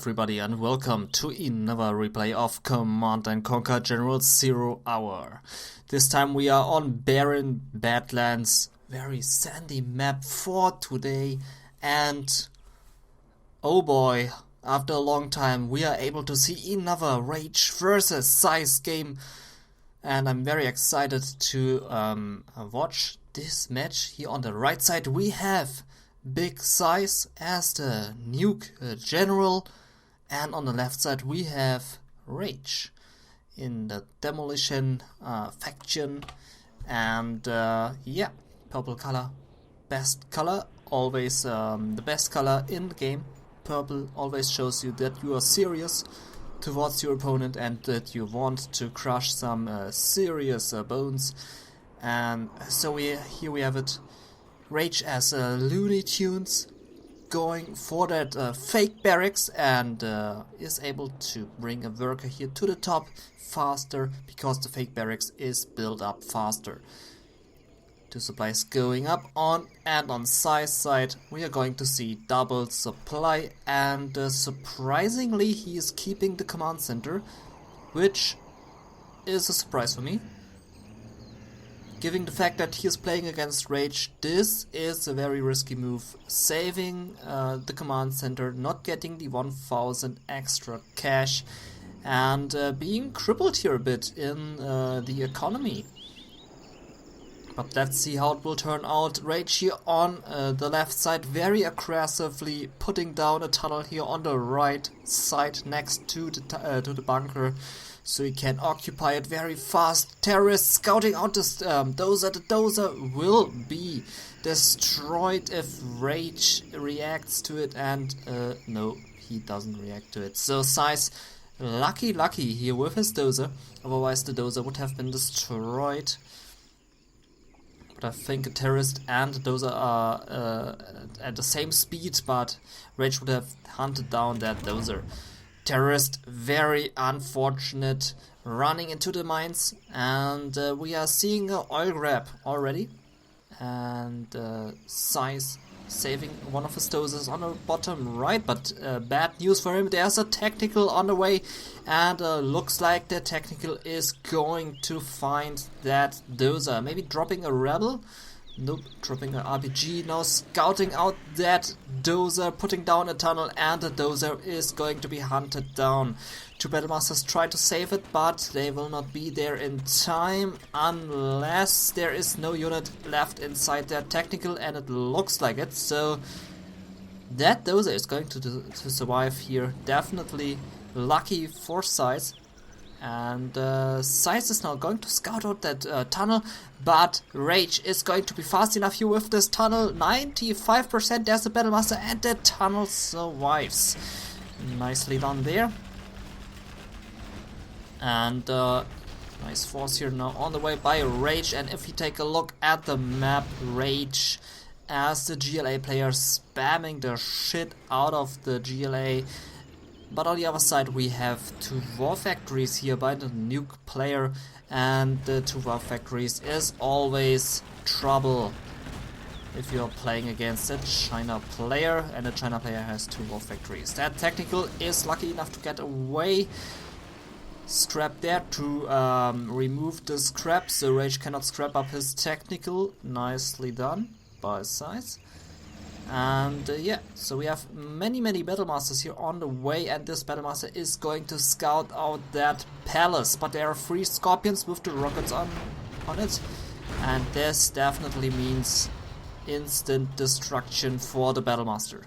everybody and welcome to another replay of Command & Conquer General 0 Hour. This time we are on barren Badlands, very sandy map for today, and oh boy, after a long time we are able to see another RaGe versus SiZe game, and I'm very excited to watch this match. Here on the right side we have Big SiZe as the nuke general, and on the left side we have RaGe in the demolition faction, and yeah, purple color, best color, always the best color in the game. Purple always shows you that you are serious towards your opponent and that you want to crush some serious bones, and so here we have it. RaGe as Looney Tunes going for that fake barracks, and is able to bring a worker here to the top faster because the fake barracks is built up faster. Two supplies going up on, and on SiZe side we are going to see double supply, and surprisingly he is keeping the command center, which is a surprise for me. Given the fact that he is playing against RaGe, this is a very risky move, saving the command center, not getting the 1000 extra cash, and being crippled here a bit in the economy. But let's see how it will turn out. RaGe here on the left side, very aggressively putting down a tunnel here on the right side next to the bunker, so he can occupy it very fast. Terrorists scouting out this dozer. The dozer will be destroyed if RaGe reacts to it, and no, he doesn't react to it. So SiZe lucky here with his dozer, otherwise the dozer would have been destroyed. But I think a terrorist and a dozer are at the same speed, but RaGe would have hunted down that dozer. Terrorist, very unfortunate, running into the mines, and we are seeing an oil grab already, and SiZe saving one of his dozers on the bottom right, but bad news for him. There's a technical on the way, and looks like the technical is going to find that dozer, maybe dropping a rebel. Nope, dropping an RPG, now scouting out that dozer, putting down a tunnel, and the dozer is going to be hunted down. Two Battlemasters try to save it, but they will not be there in time unless there is no unit left inside their technical, and it looks like it. So that dozer is going to survive here. Definitely lucky for SiZe. And SiZe is now going to scout out that tunnel, but RaGe is going to be fast enough here with this tunnel. 95%, there's the Battlemaster, and the tunnel survives. Nicely done there. And nice force here now on the way by RaGe, and if you take a look at the map, RaGe as the GLA player spamming the shit out of the GLA. But on the other side we have two war factories here by the nuke player, and the two war factories is always trouble if you're playing against a China player, and a China player has two war factories. That technical is lucky enough to get away. Scrap there to remove the scrap, so RaGe cannot scrap up his technical. Nicely done by SiZe. And yeah, so we have many Battlemasters here on the way, and this Battlemaster is going to scout out that palace, but there are 3 Scorpions with the rockets on it, and this definitely means instant destruction for the Battlemaster.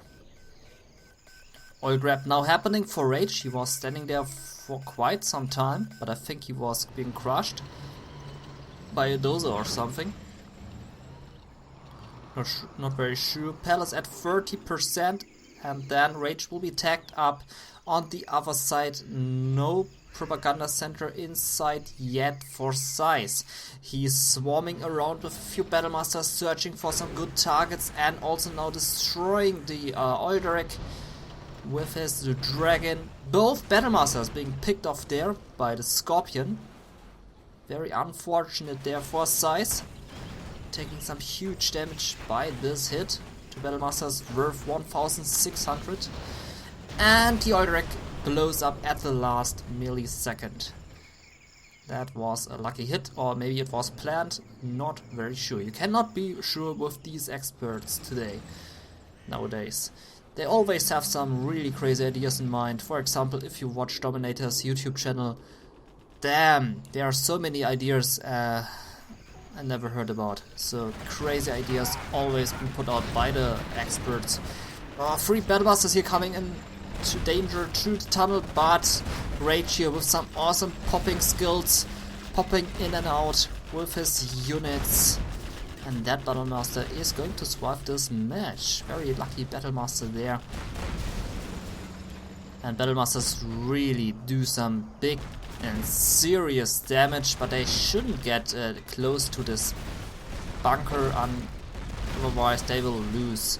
Oil grab now happening for RaGe. He was standing there for quite some time, but I think he was being crushed by a dozer or something. Not very sure. Palace at 30%, and then RaGe will be tagged up on the other side. No propaganda center inside yet for SiZe. He's swarming around with a few Battlemasters, searching for some good targets, and also now destroying the oil derrick with his dragon. Both Battlemasters being picked off there by the Scorpion. Very unfortunate there for SiZe. Taking some huge damage by this hit. Two Battlemasters worth 1600. and the oil rig blows up at the last millisecond. That was a lucky hit, or maybe it was planned, not very sure. You cannot be sure with these experts today, nowadays. They always have some really crazy ideas in mind. For example, if you watch Dominator's YouTube channel, damn, there are so many ideas I never heard about. So crazy ideas always been put out by the experts. 3 Battlebusters here coming in to danger through the tunnel, but RaGe here with some awesome popping skills, popping in and out with his units. And that Battlemaster is going to survive this match. Very lucky Battlemaster there. And Battlemasters really do some big and serious damage, but they shouldn't get close to this bunker, otherwise they will lose.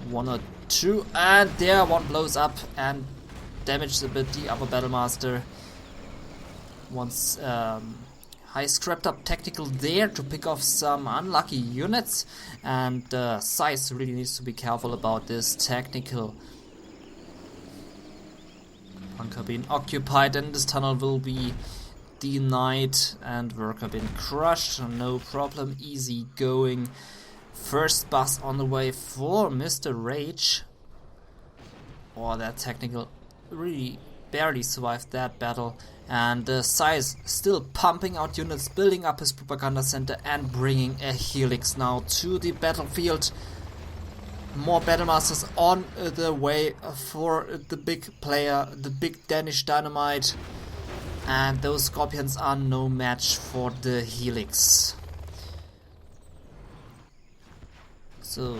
1 or 2, and there one blows up and damages a bit the other Battlemaster. Once high scrapped up tactical there to pick off some unlucky units, and SiZe really needs to be careful about this tactical. Bunker being occupied, and this tunnel will be denied, and worker being crushed. No problem, easy going. First bus on the way for Mr. RaGe. Oh, that technical really barely survived that battle. And SiZe still pumping out units, building up his propaganda center and bringing a helix now to the battlefield. More Battlemasters on the way for the big player, the big Danish dynamite. And those Scorpions are no match for the helix. So,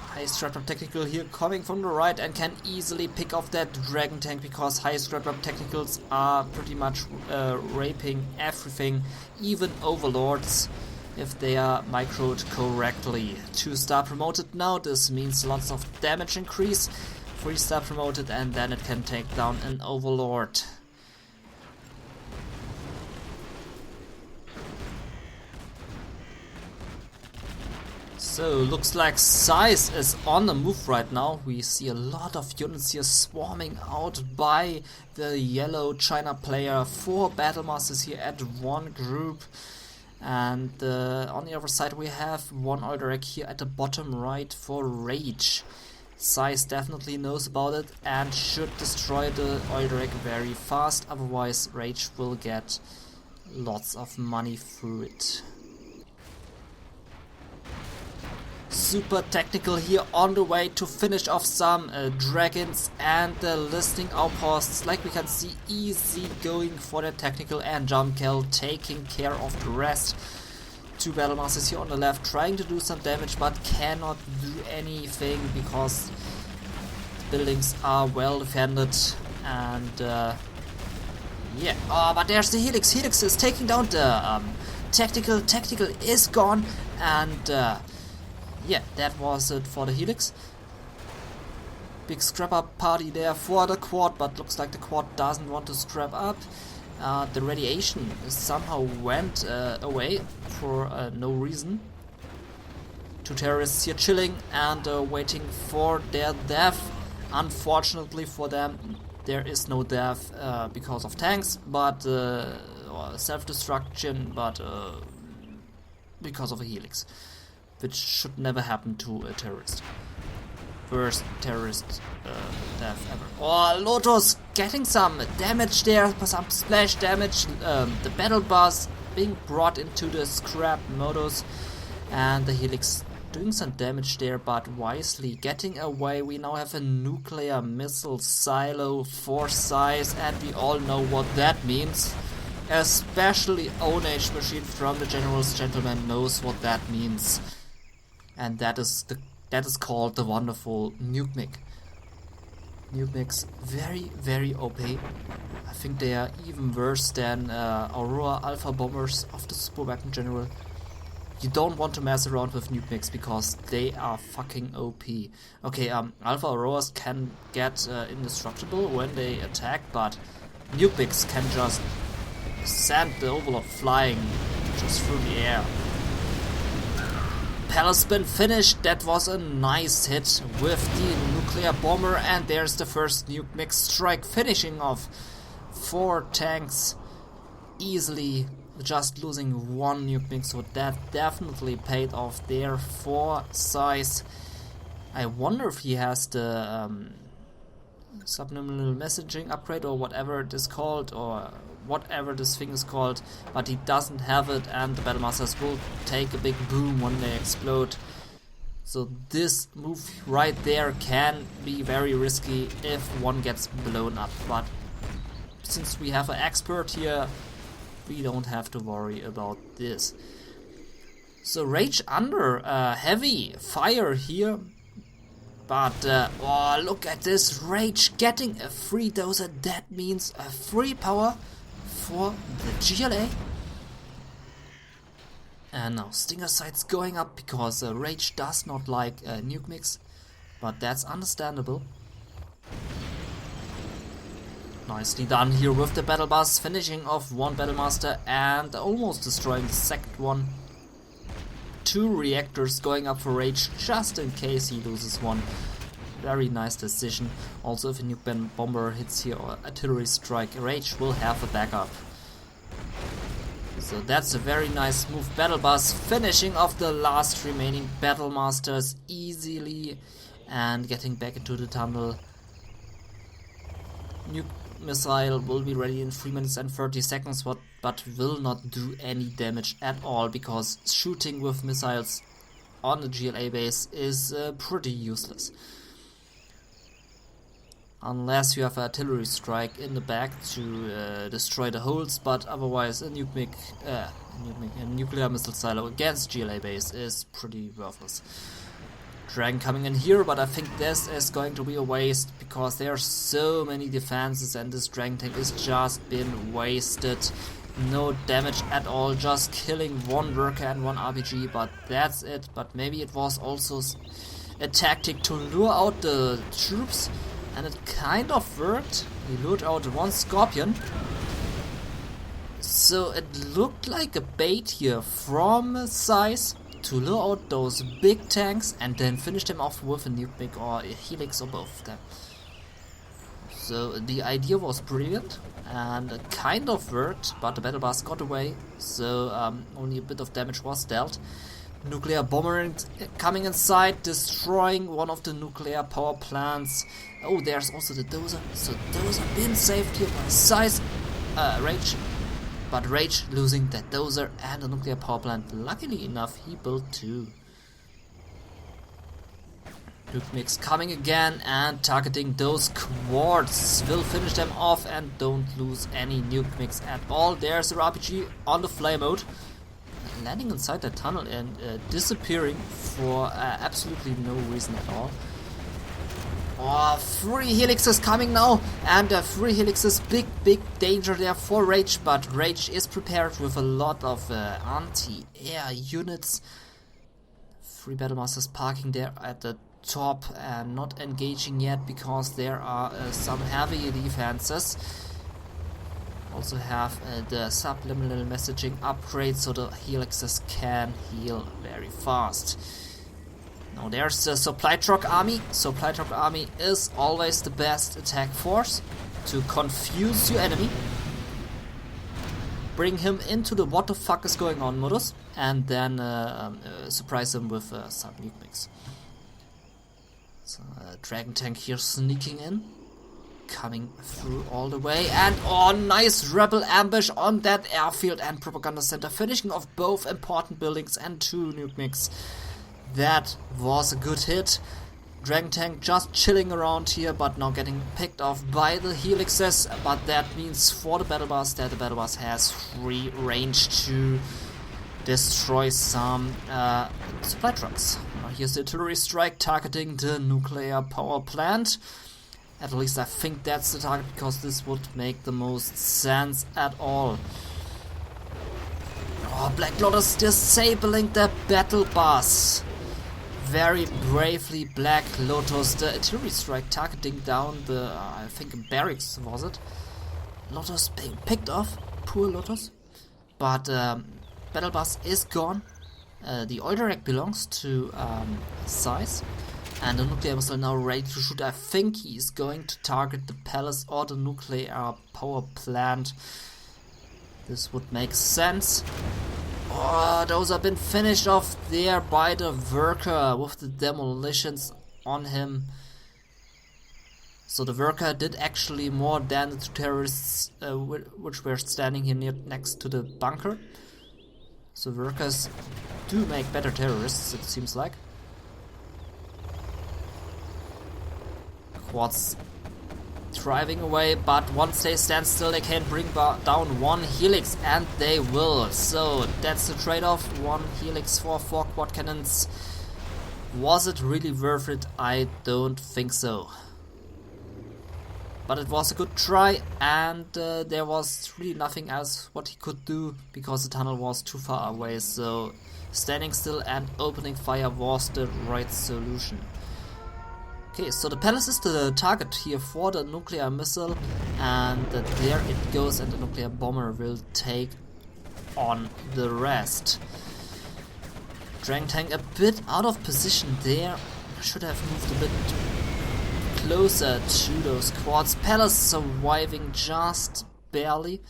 high strapped up technical here coming from the right and can easily pick off that dragon tank, because high strapped up technicals are pretty much raping everything, even overlords, if they are microed correctly. 2-star promoted now, this means lots of damage increase. 3-star promoted, and then it can take down an overlord. So, looks like SiZe is on the move right now. We see a lot of units here swarming out by the yellow China player. 4 Battlemasters here at one group. And on the other side we have one oil rig here at the bottom right for RaGe. SiZe definitely knows about it and should destroy the oil rig very fast, otherwise RaGe will get lots of money through it. Super technical here on the way to finish off some dragons and the listening outposts. Like we can see, easy going for the technical, and Gentool taking care of the rest. 2 Battlemasters here on the left trying to do some damage, but cannot do anything because the buildings are well defended. And yeah, but there's the helix. Helix is taking down the tactical. Tactical is gone, and yeah, that was it for the helix. Big scrap up party there for the quad, but looks like the quad doesn't want to scrap up. The radiation somehow went away for no reason. 2 terrorists here chilling and waiting for their death. Unfortunately for them, there is no death because of tanks, but or self-destruction, but because of a helix, which should never happen to a terrorist. Worst terrorist death ever. Oh, Lotus getting some damage there, some splash damage. The battle bus being brought into the scrap modus, and the helix doing some damage there, but wisely getting away. We now have a nuclear missile silo for SiZe, and we all know what that means. Especially Own Age Machine from the General's Gentleman knows what that means. And that is called the wonderful Nuke Mic. Nuke Mics, very, very OP. I think they are even worse than Aurora Alpha Bombers of the Super Weapon General. You don't want to mess around with Nuke Mics because they are fucking OP. Okay, Alpha Auroras can get indestructible when they attack, but Nuke Mics can just send the Overlord flying just through the air. has been finished. That was a nice hit with the nuclear bomber, and there's the first nuke mix strike, finishing off 4 tanks easily, just losing 1 nuke mix, so that definitely paid off there for SiZe. I wonder if he has the subliminal messaging upgrade or whatever it is called, or whatever this thing is called, but he doesn't have it, and the Battlemasters will take a big boom when they explode. So this move right there can be very risky if one gets blown up, but since we have an expert here, we don't have to worry about this. So RaGe under heavy fire here, but oh, look at this, RaGe getting a free dozer. That means a free power for the GLA. And now Stinger sights going up because RaGe does not like nuke mix, but that's understandable. Nicely done here with the battle bus, finishing off 1 Battlemaster and almost destroying the second one. 2 reactors going up for RaGe just in case he loses one. Very nice decision. Also, if a nuke bomber hits here or artillery strike, RaGe will have a backup. So that's a very nice move. Battle bus finishing off the last remaining Battlemasters easily and getting back into the tunnel. Nuke missile will be ready in 3 minutes and 30 seconds, but will not do any damage at all, because shooting with missiles on the GLA base is pretty useless. Unless you have an artillery strike in the back to destroy the holes, but otherwise a nuclear missile silo against GLA base is pretty worthless. Dragon coming in here, but I think this is going to be a waste because there are so many defenses and this Dragon tank is just been wasted. No damage at all, just killing 1 worker and 1 RPG, but that's it. But maybe it was also a tactic to lure out the troops, and it kind of worked. He lured out 1 Scorpion. So it looked like a bait here from SiZe to lure out those big tanks and then finish them off with a nuke mix or a helix or both of them. So the idea was brilliant and it kind of worked, but the battle bus got away, so only a bit of damage was dealt. Nuclear bomber coming inside, destroying one of the nuclear power plants. Oh, there's also the dozer, so dozer been saved here by SiZe, RaGe. But RaGe losing that dozer and the nuclear power plant. Luckily enough, he built 2. Nuke mix coming again and targeting those quads. Will finish them off and don't lose any nuke mix at all. There's a RPG on the flame mode, landing inside that tunnel and disappearing for absolutely no reason at all. Oh, 3 helixes coming now, and 3 helixes, big danger there for RaGe, but RaGe is prepared with a lot of anti-air units. 3 Battlemasters parking there at the top and not engaging yet because there are some heavy defenses. Also have the subliminal messaging upgrade so the helixes can heal very fast. Now there's the supply truck army. Supply truck army is always the best attack force to confuse your enemy, bring him into the what the fuck is going on modus, and then surprise him with some nuke mix. So Dragon tank here sneaking in, coming through all the way, and oh, nice rebel ambush on that airfield and propaganda center, finishing off both important buildings and 2 nuke mix. That was a good hit. Dragon tank just chilling around here, but now getting picked off by the helixes. But that means for the battle bus that the battle bus has free range to destroy some supply trucks. Now here's the artillery strike targeting the nuclear power plant. At least I think that's the target, because this would make the most sense at all. Oh, Black Lotus disabling the battle bus. Very bravely, Black Lotus. The artillery strike targeting down the, I think, barracks, was it? Lotus being picked off. Poor Lotus. But battle bus is gone. The oil direct belongs to SiZe, and the nuclear missile now ready to shoot. I think he's going to target the palace or the nuclear power plant. This would make sense. Oh, those have been finished off there by the worker with the demolitions on him. So the worker did actually more than the two terrorists which were standing here next to the bunker. So workers do make better terrorists, it seems like. Quads driving away, but once they stand still they can bring down one helix, and they will. So that's the trade-off, one helix for 4 quad cannons. Was it really worth it? I don't think so. But it was a good try, and there was really nothing else what he could do because the tunnel was too far away, so standing still and opening fire was the right solution. Okay, so the palace is the target here for the nuclear missile, and there it goes, and the nuclear bomber will take on the rest. Dragon tank a bit out of position there, should have moved a bit closer to those quads. Palace surviving just barely,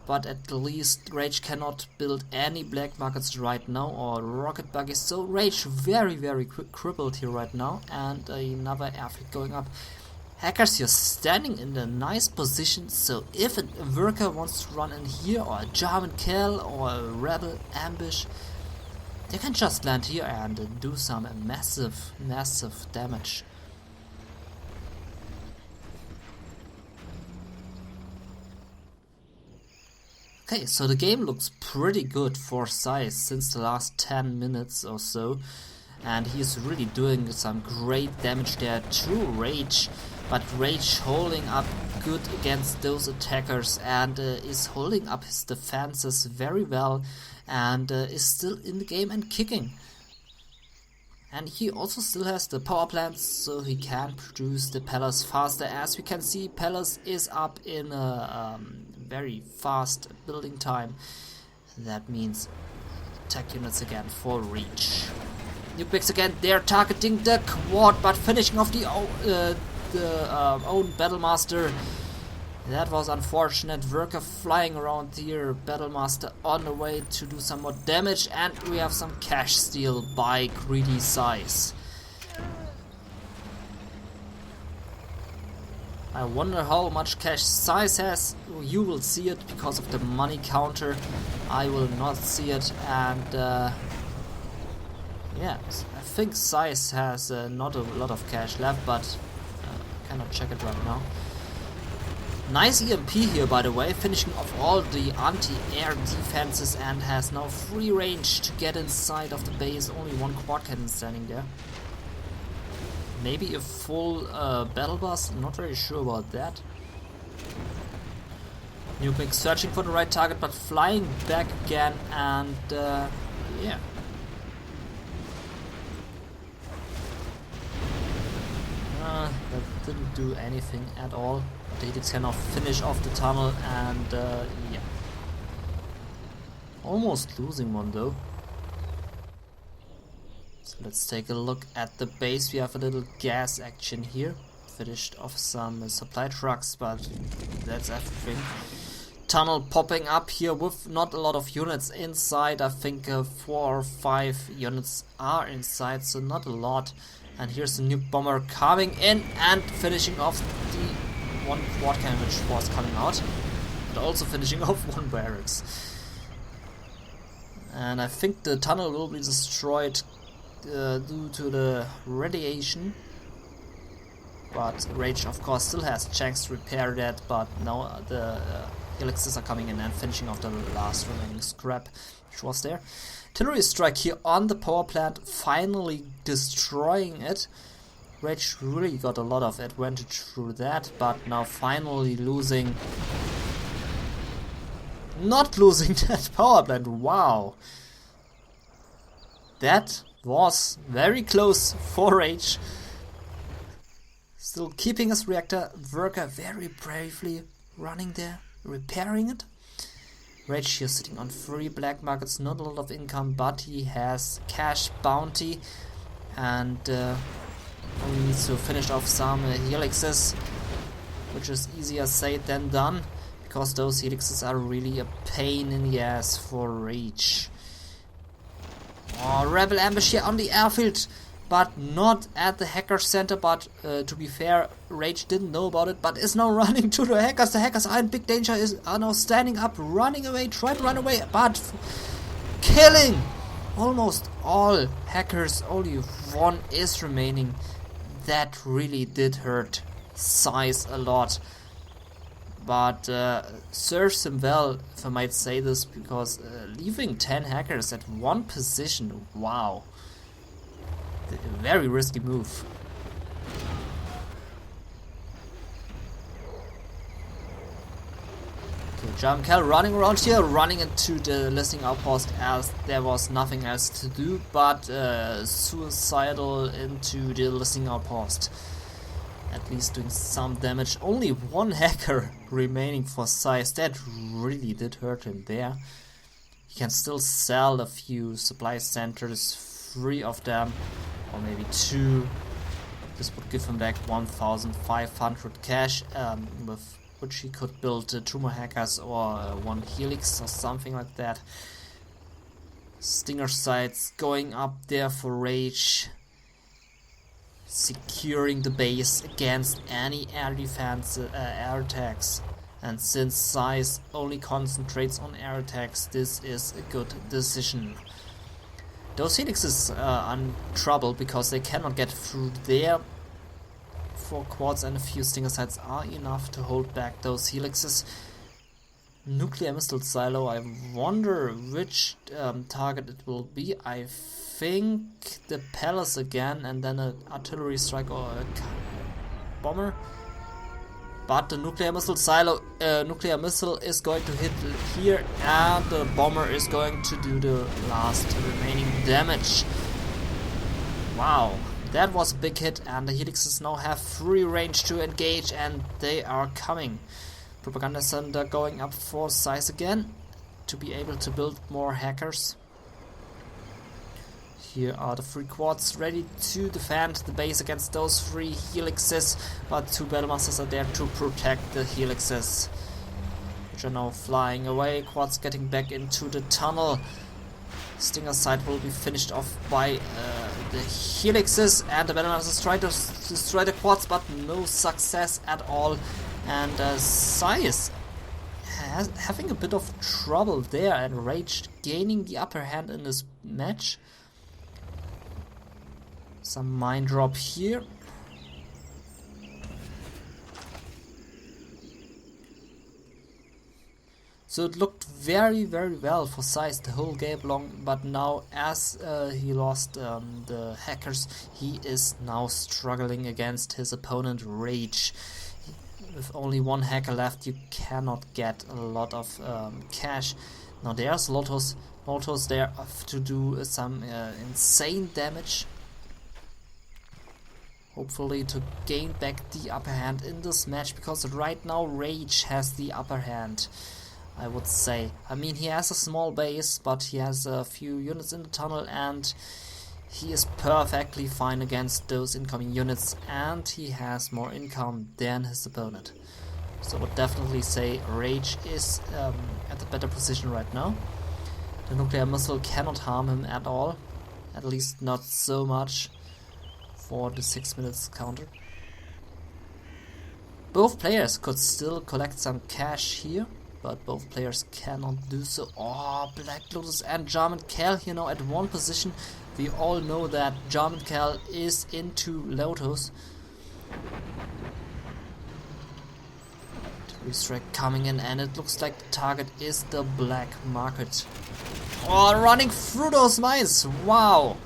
but at least RaGe cannot build any black markets right now or rocket buggies, so RaGe very crippled here right now, and another airfield going up. Hackers, you're standing in a nice position, so if a worker wants to run in here, or a German kill, or a rebel ambush, they can just land here and do some massive damage. Okay, so the game looks pretty good for SiZe since the last 10 minutes or so, and he's really doing some great damage there to RaGe, but RaGe holding up good against those attackers and is holding up his defenses very well, and is still in the game and kicking. And he also still has the power plants, so he can produce the palace faster. As we can see, palace is up in a very fast building time. That means attack units again for RaGe. Nuclears again, they're targeting the quad, but finishing off the own Battlemaster. That was unfortunate. Worker flying around here, Battlemaster on the way to do some more damage, and we have some cash steal by greedy SiZe. I wonder how much cash SiZe has. You will see it because of the money counter. I will not see it, and yeah, I think SiZe has not a lot of cash left, but I cannot check it right now. Nice EMP here, by the way, finishing off all the anti-air defenses, and has now free range to get inside of the base. Only one quad cannon standing there. Maybe a full battle bus, not very sure about that. Nuclear searching for the right target, but flying back again, and yeah. That didn't do anything at all. The helix cannot finish off the tunnel, and yeah. Almost losing one though. So let's take a look at the base. We have a little gas action here. Finished off some supply trucks, but that's everything. Tunnel popping up here with not a lot of units inside. I think 4 or 5 units are inside, so not a lot. And here's a new bomber coming in and finishing off the one quad cannon which was coming out, but also finishing off one barracks. And I think the tunnel will be destroyed due to the radiation, but RaGe of course still has a chance to repair that, but now the helixes are coming in and finishing off the last remaining scrap which was there. Artillery strike here on the power plant, finally destroying it. RaGe really got a lot of advantage through that, but now finally losing. Not losing that power plant, wow. That was very close for RaGe. Still keeping his reactor. Worker very bravely running there, repairing it. RaGe here sitting on 3 black markets, not a lot of income, but he has cash bounty and only needs to finish off some helixes, which is easier said than done, because those helixes are really a pain in the ass for RaGe. Oh, rebel ambush here on the airfield, but not at the hacker center, but to be fair, RaGe didn't know about it, but is now running to the hackers. The hackers are in big danger, are now standing up, running away, try to run away, but killing almost all hackers. Only one is remaining. That really did hurt SiZe a lot, but serves him well, if I might say this, because leaving 10 hackers at one position, wow, a very risky move. Okay, Gentool running around here, running into the listening outpost as there was nothing else to do but suicidal into the listening outpost. At least doing some damage. Only one hacker remaining for SiZe. That really did hurt him there. He can still sell a few supply centers, 3 of them, or maybe 2. This would give him back 1,500 cash, with which he could build 2 more hackers or 1 helix or something like that. Stinger sights going up there for RaGe, securing the base against any air defense, air attacks. And since SiZe only concentrates on air attacks, this is a good decision. Those helixes are in trouble because they cannot get through there. 4 quads and a few stinger sights are enough to hold back those helixes. Nuclear missile silo, I wonder which target it will be. I think the palace again, and then an artillery strike or a bomber. But the nuclear missile silo, nuclear missile is going to hit here, and the bomber is going to do the last remaining damage. Wow, that was a big hit, and the helixes now have free range to engage, and they are coming. Propaganda center going up for SiZe again to be able to build more hackers. Here are the 3 quads ready to defend the base against those 3 helixes, but 2 Battlemasters are there to protect the helixes, which are now flying away. Quads getting back into the tunnel. Stinger side will be finished off by the helixes, and the Battlemasters try to destroy the quads, but no success at all. And SiZe having a bit of trouble there, and RaGe gaining the upper hand in this match. Some mine drop here. So it looked very well for SiZe the whole game long, but now as he lost the hackers, he is now struggling against his opponent RaGe. With only 1 hacker left, you cannot get a lot of cash. Now there's Lotus there to do some insane damage. Hopefully to gain back the upper hand in this match, because right now RaGe has the upper hand, I would say. I mean, he has a small base, but he has a few units in the tunnel, and he is perfectly fine against those incoming units, and he has more income than his opponent. So I would definitely say RaGe is at a better position right now. The nuclear missile cannot harm him at all, at least not so much for the 6 minutes counter. Both players could still collect some cash here, but both players cannot do so. Oh, Black Lotus and Gentool here now at one position. We all know that Gentool is into Lotus. Strike coming in, and it looks like the target is the black market. Oh, running through those mines! Wow!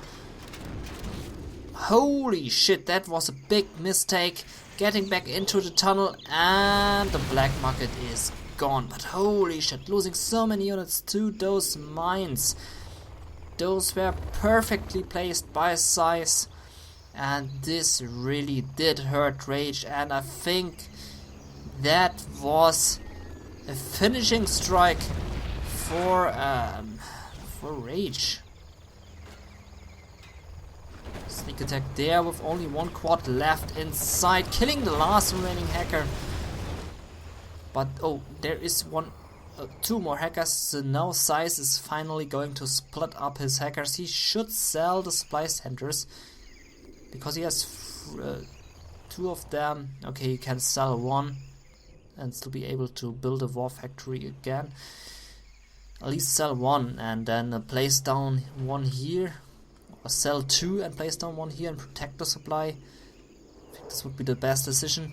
Holy shit, that was a big mistake. Getting back into the tunnel, and the black market is gone. But holy shit, losing so many units to those mines. Those were perfectly placed by SiZe, and this really did hurt RaGe, and I think that was a finishing strike for RaGe. Sneak attack there with only one quad left inside, killing the last remaining hacker. But oh, there is two more hackers. So now SiZe is finally going to split up his hackers. He should sell the supply centers because he has two of them. Okay, he can sell one and still be able to build a war factory again. At least sell one and then place down one here, or sell two and place down one here and protect the supply. I think this would be the best decision.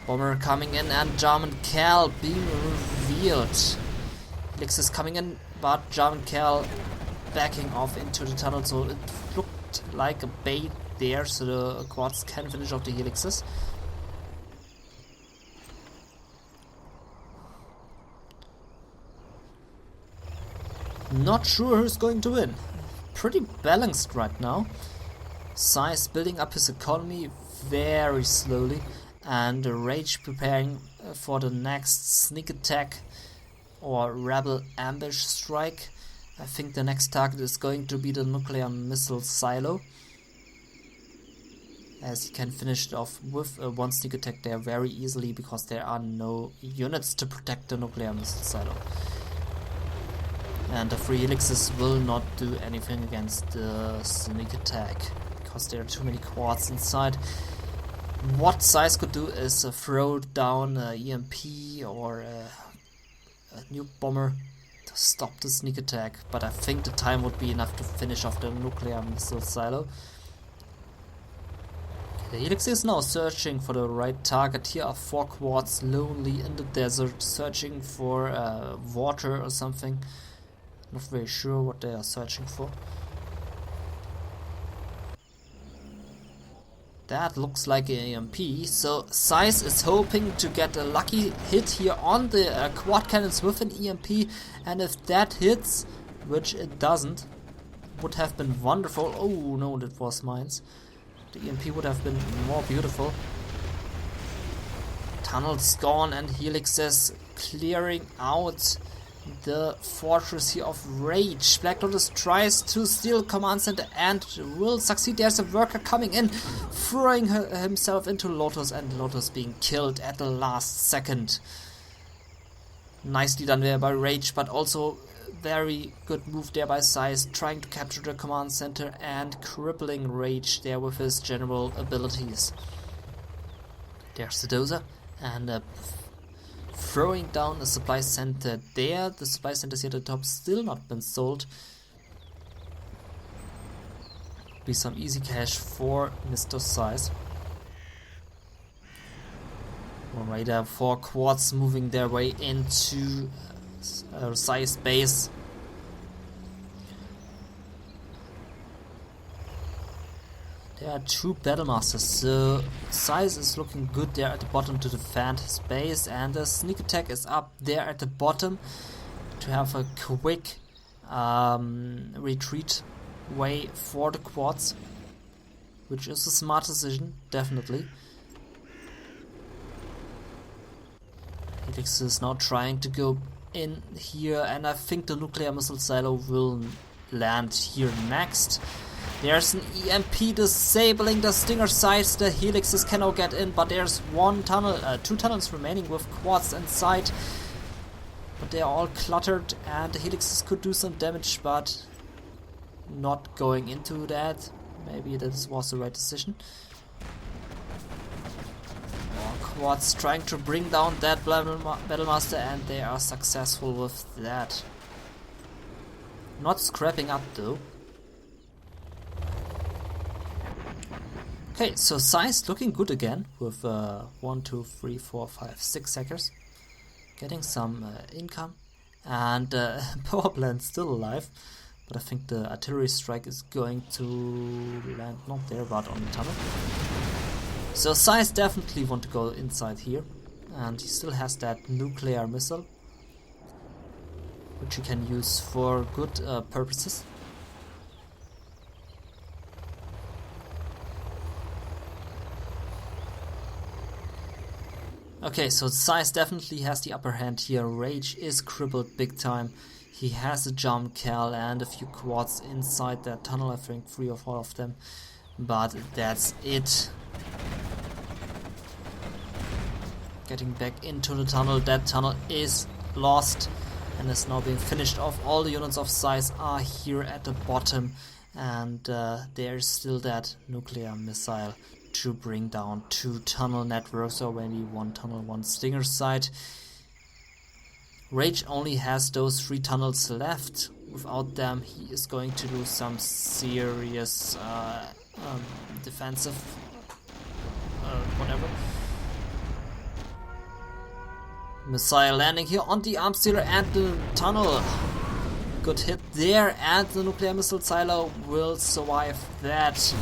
Bomber coming in and German Cal being revealed. Helix is coming in, but German Cal backing off into the tunnel, so it looked like a bait there, so the quads can finish off the helixes. Not sure who's going to win. Pretty balanced right now. SiZe building up his economy very slowly, and RaGe preparing for the next sneak attack or rebel ambush strike. I think the next target is going to be the nuclear missile silo, as he can finish it off with one sneak attack there very easily because there are no units to protect the nuclear missile silo. And the free helixes will not do anything against the sneak attack because there are too many quads inside. What SiZe could do is throw down EMP or a nuke bomber to stop the sneak attack, but I think the time would be enough to finish off the nuclear missile silo. The helix is now searching for the right target. Here are 4 quads lonely in the desert searching for water or something. Not very sure what they are searching for. That looks like an EMP, so SiZe is hoping to get a lucky hit here on the quad cannons with an EMP, and if that hits, which it doesn't, would have been wonderful. Oh no, that was mines. The EMP would have been more beautiful. Tunnels gone and helixes clearing out the fortress here of RaGe. Black Lotus tries to steal command center and will succeed. There's a worker coming in, throwing himself into Lotus, and Lotus being killed at the last second. Nicely done there by RaGe, but also very good move there by SiZe, trying to capture the command center and crippling RaGe there with his general abilities. There's the dozer and throwing down a supply center there. The supply centers here at the top still not been sold. Be some easy cash for Mr. SiZe. Alright, there are 4 quads moving their way into SiZe base. There are 2 Battlemasters, so SiZe is looking good there at the bottom to defend his base, and the sneak attack is up there at the bottom to have a quick retreat way for the quads, which is a smart decision, definitely. Helix is now trying to go in here, and I think the nuclear missile silo will land here next. There's an EMP disabling the stinger sights. The helixes cannot get in, but there's 2 tunnels remaining with quads inside. But they are all cluttered, and the helixes could do some damage, but not going into that. Maybe this was the right decision. More quads trying to bring down that Battlemaster, and they are successful with that. Not scrapping up though. Okay, so SiZe looking good again with 1, 2, 3, 4, 5, 6 hackers. Getting some income, and power plant still alive, but I think the artillery strike is going to land not there but on the tunnel. So SiZe definitely want to go inside here, and he still has that nuclear missile, which he can use for good purposes. Okay, so SiZe definitely has the upper hand here. RaGe is crippled big time. He has a jump cal and a few quads inside that tunnel, I think 3 or 4 of them. But that's it. Getting back into the tunnel. That tunnel is lost and is now being finished off. All the units of SiZe are here at the bottom, and there's still that nuclear missile to bring down 2 tunnel networks, or maybe 1 tunnel, 1 stinger site. RaGe only has those 3 tunnels left. Without them, he is going to lose some serious defensive whatever. Missile landing here on the arms dealer and the tunnel. Good hit there, and the nuclear missile silo will survive that.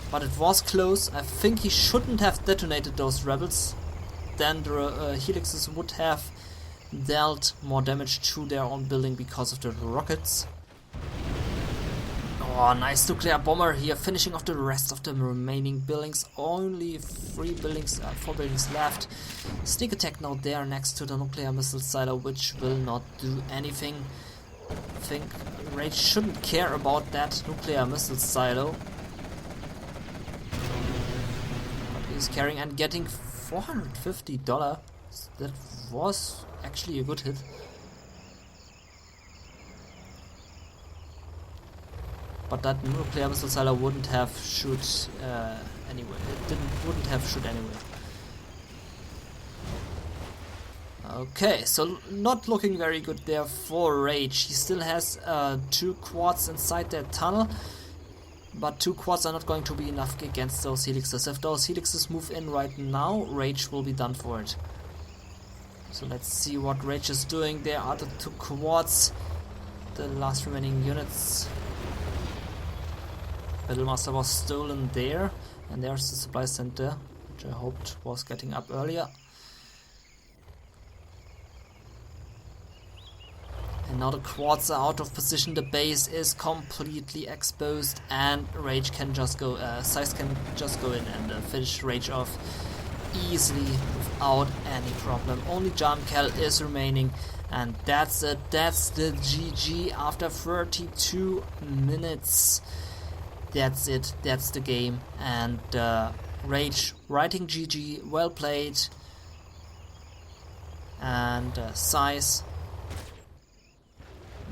But it was close. I think he shouldn't have detonated those rebels. Then the helixes would have dealt more damage to their own building because of the rockets. Oh, nice nuclear bomber here, finishing off the rest of the remaining buildings. Only 4 buildings left. Sneak attack now there next to the nuclear missile silo, which will not do anything. I think RaGe shouldn't care about that nuclear missile silo. But he's carrying and getting $450. That was actually a good hit. But that nuclear missile silo wouldn't have shoot anyway. It wouldn't have shoot anyway. Okay, so not looking very good there for RaGe. He still has 2 quads inside that tunnel, but 2 quads are not going to be enough against those helixes. If those helixes move in right now, RaGe will be done for it. So let's see what RaGe is doing. There are the 2 quads, the last remaining units. Battlemaster was stolen there, and there's the supply center, which I hoped was getting up earlier. And now the quads are out of position, the base is completely exposed, and RaGe can just go, SiZe can just go in and finish RaGe off easily without any problem. Only jump cal is remaining, and that's it. That's the GG after 32 minutes. That's it, that's the game, and RaGe writing GG, well played, and SiZe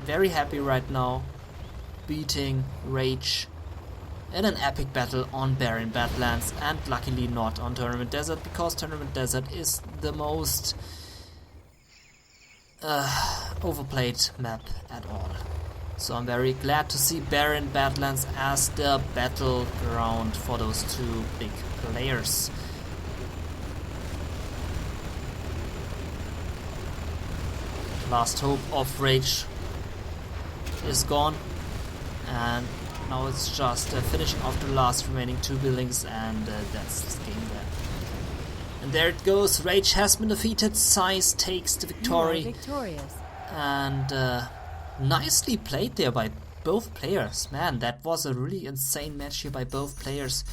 very happy right now, beating RaGe in an epic battle on barren Badlands, and luckily not on Tournament Desert, because Tournament Desert is the most overplayed map at all. So I'm very glad to see barren Badlands as the battleground for those 2 big players. Last hope of RaGe is gone, and now it's just finishing off the last remaining 2 buildings, and that's this game there. And there it goes, RaGe has been defeated, SiZe takes the victory. You are victorious. And nicely played there by both players. Man, that was a really insane match here by both players.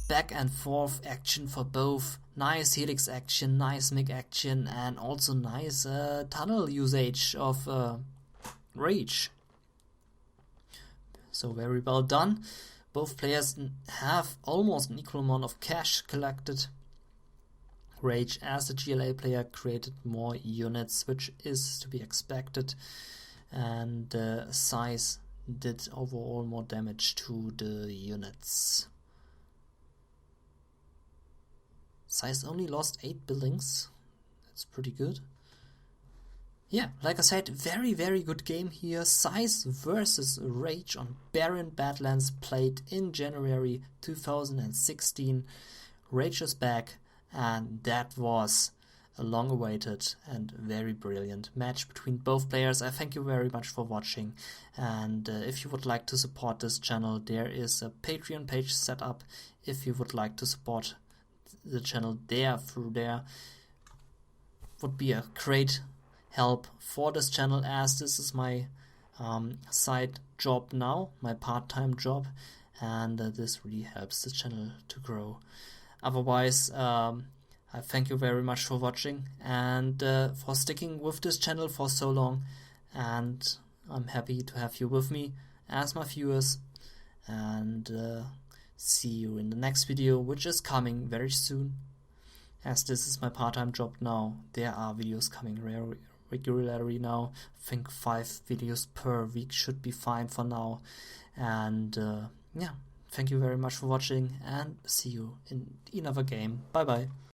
Back and forth action for both. Nice helix action, nice MiG action, and also nice tunnel usage of RaGe. So very well done. Both players have almost an equal amount of cash collected. RaGe, as a GLA player, created more units, which is to be expected. And SiZe did overall more damage to the units. SiZe only lost 8 buildings. That's pretty good. Yeah, like I said, very good game here. SiZe versus RaGe on barren Badlands, played in January 2016. RaGe is back, and that was a long-awaited and very brilliant match between both players. I thank you very much for watching, and if you would like to support this channel, there is a Patreon page set up. If you would like to support the channel through there, would be a great help for this channel, as this is my side job now, my part-time job, and this really helps the channel to grow. Otherwise, I thank you very much for watching and for sticking with this channel for so long, and I'm happy to have you with me as my viewers, and see you in the next video, which is coming very soon. As this is my part-time job now, there are videos coming regularly now. I think 5 videos per week should be fine for now. And yeah, thank you very much for watching, and see you in another game. Bye bye.